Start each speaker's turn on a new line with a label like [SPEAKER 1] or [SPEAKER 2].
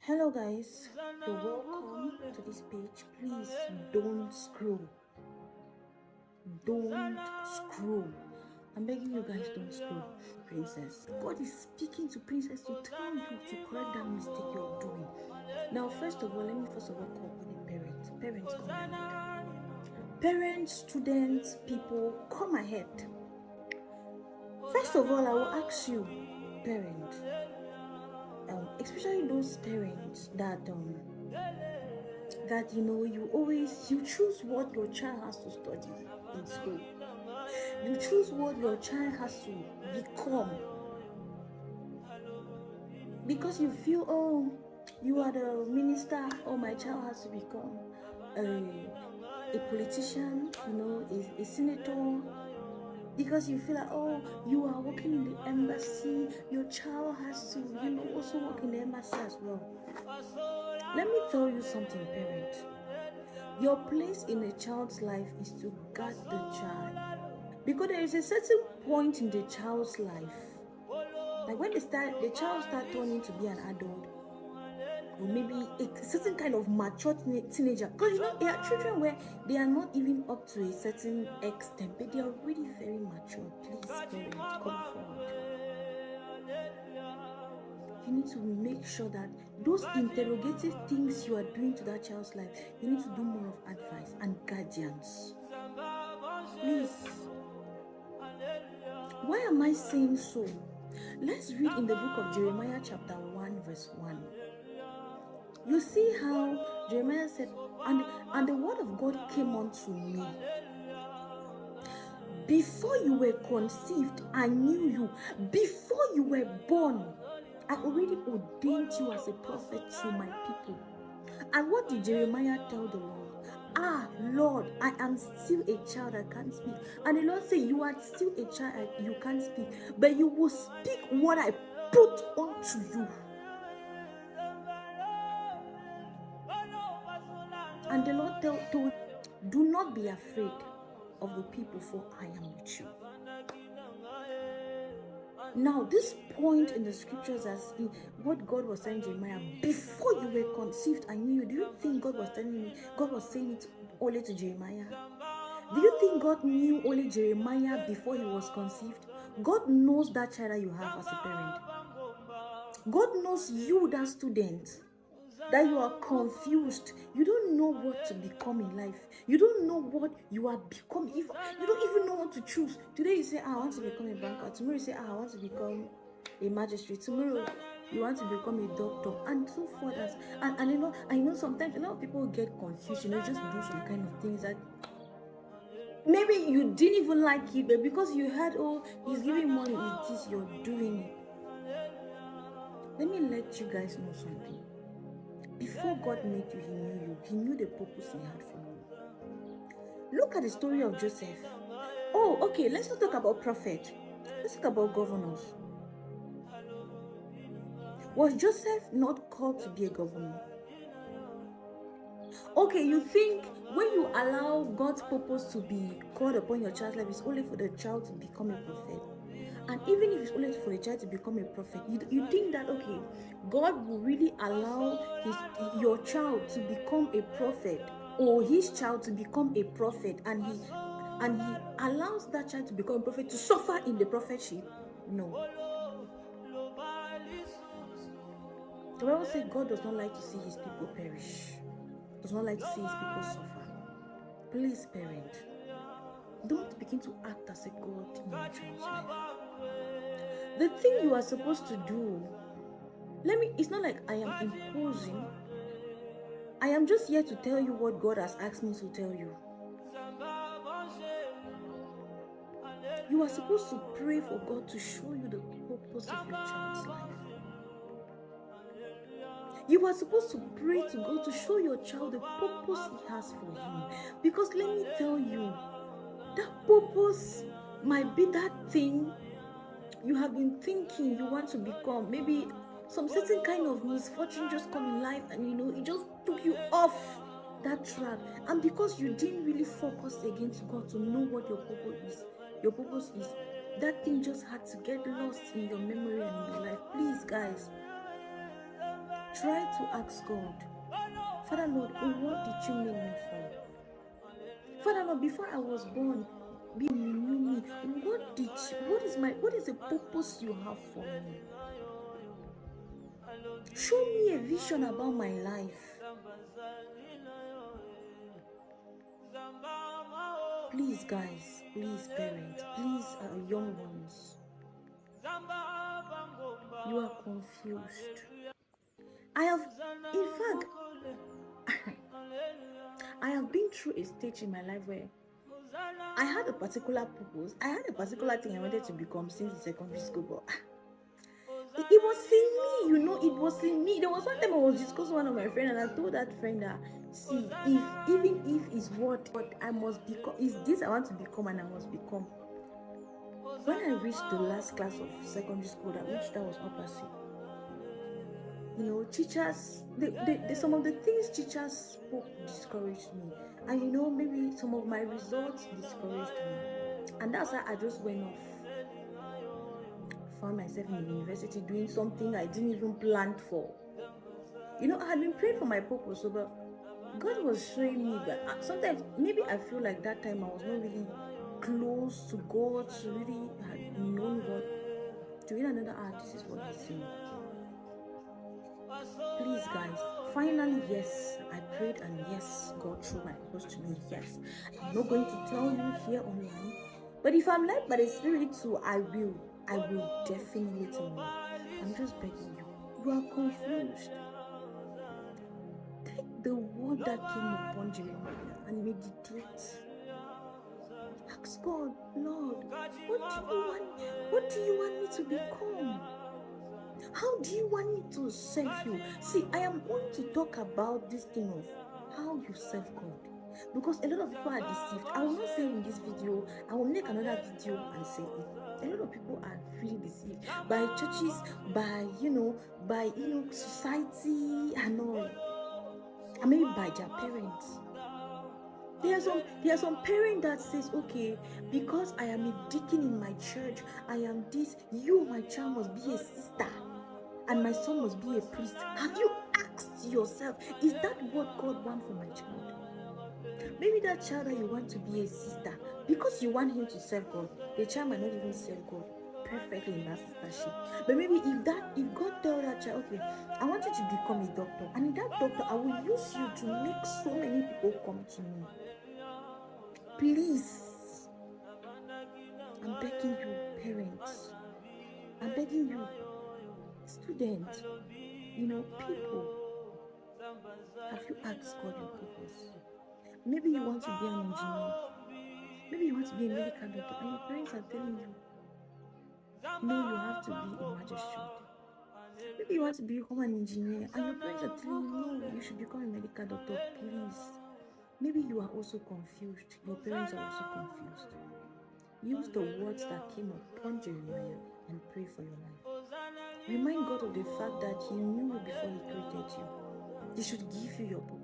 [SPEAKER 1] Hello guys, you're welcome to this page. Please don't scroll. Don't scroll. I'm begging you guys, don't scroll. Princess, God is speaking to Princess to tell you to correct that mistake you're doing. Now, first of all, let me call for the parents. Parents, come ahead. Parents, students, people, come ahead. First of all, I will ask you, parent, especially those parents that you choose what your child has to study in school. You choose what your child has to become because you feel, oh, you are the minister, oh, my child has to become a politician, a senator, because you feel like, oh, you are working in the embassy, your child has to also work in the embassy as well. Let me tell you something, parent. Your place in a child's life is to guard the child, because there is a certain point in the child's life, like when the child start turning to be an adult, or maybe a certain kind of mature teenager, because there are children where they are not even up to a certain extent, but they are really very mature. Please, parents, come forward. You need to make sure that those interrogative things you are doing to that child's life, you need to do more of advice and guidance. Please. Why am I saying so? Let's read in the book of Jeremiah chapter 1 verse 1. You see how Jeremiah said, and the word of God came unto me. Before you were conceived, I knew you. Before you were born, I already ordained you as a prophet to my people. And what did Jeremiah tell the Lord? Ah, Lord, I am still a child, I can't speak. And the Lord said, you are still a child, you can't speak, but you will speak what I put onto you. And the Lord told, do not be afraid of the people, for I am with you. Now, this point in the scriptures as what God was telling Jeremiah, before you were conceived, I knew you. Do you think God was saying it only to Jeremiah? Do you think God knew only Jeremiah before he was conceived? God knows that child that you have as a parent. God knows you, that student, that you are confused. You don't know what to become in life. You don't know what you are becoming. You don't even know what to choose. Today you say, I want to become a banker. Tomorrow you say, I want to become a magistrate. Tomorrow you want to become a doctor, and so forth. And I know sometimes a lot of people get confused, just do some kind of things that maybe you didn't even like it, but because you heard, oh, he's giving money, it's this, you're doing it. Let me let you guys know something. Before God made you, he knew you. He knew the purpose he had for you. Look at the story of Joseph. Oh, okay, let's not talk about prophet. Let's talk about governors. Was Joseph not called to be a governor? Okay, you think when you allow God's purpose to be called upon your child's life, it's only for the child to become a prophet? And even if it's only for the child to become a prophet, you think that, okay, God will really allow your child to become a prophet, or his child to become a prophet, and he allows that child to become a prophet to suffer in the prophetship? No. The Bible says God does not like to see his people perish, does not like to see his people suffer. Please, parent, don't begin to act as a God in your child's life. The thing you are supposed to do, it's not like I am imposing. I am just here to tell you what God has asked me to tell you. You are supposed to pray for God to show you the purpose of your child's life. You are supposed to pray to God to show your child the purpose he has for him. Because let me tell you, that purpose might be that thing you have been thinking you want to become. Maybe some certain kind of misfortune just come in life, and it just took you off that track. And because you didn't really focus against God to know what your purpose is, that thing just had to get lost in your memory and in your life. Please, guys, try to ask God, Father Lord, what did you make me for? Father Lord, before I was born, you knew me. What is the purpose you have for me? Show me a vision about my life. Please, guys, please, parents, please, young ones, you are confused. In fact, I have been through a stage in my life where I had a particular purpose. I had a particular thing I wanted to become since the secondary school, but it was in me, it was in me. There was one time I was discussing with one of my friends, and I told that friend that, see, even if it's what I must become, is this I want to become, and I must become. When I reached the last class of secondary school, that was upper C, teachers, some of the things teachers spoke discouraged me, and maybe some of my results discouraged me, and that's why I just went off. Found myself in the university doing something I didn't even plan for. I had been praying for my purpose, but God was showing me. But sometimes maybe I feel like that time I was not really close to God, to really had known God. To in another this is what He's saying. Please, guys, finally, yes, I prayed, and yes, God showed my purpose to me. Yes, I'm not going to tell you here online, but if I'm led by the Spirit to, I will definitely tell you. I'm just begging you. You are confused. Take the word that came upon Jeremiah and meditate. Ask God, Lord, what do you want me to become? How do you want me to serve you? See, I am going to talk about this thing of how you serve God, because a lot of people are deceived. I will not say in this video. I will make another video and say it. A lot of people are really deceived by churches, by society and all, and maybe by their parents. There are some parents that says, okay, because I am a deacon in my church, I am this, you, my child, must be a sister, and my son must be a priest. Have you asked yourself, is that what God wants for my child? Maybe that child that you want to be a sister, because you want him to serve God, the child might not even serve God perfectly in that sistership. But maybe if God tell that child, okay, I want you to become a doctor, and in that doctor, I will use you to make so many people come to me. Please, I'm begging you, parents. I'm begging you, students, people. Have you asked God your purpose? Maybe you want to be an engineer. Maybe you want to be a medical doctor, and your parents are telling you, no, you have to be a magistrate. Maybe you want to become an engineer, and your parents are telling you, no, you should become a medical doctor. Please. Maybe you are also confused. Your parents are also confused. Use the words that came upon Jeremiah and pray for your life. Remind God of the fact that He knew you before He created you. He should give you your purpose.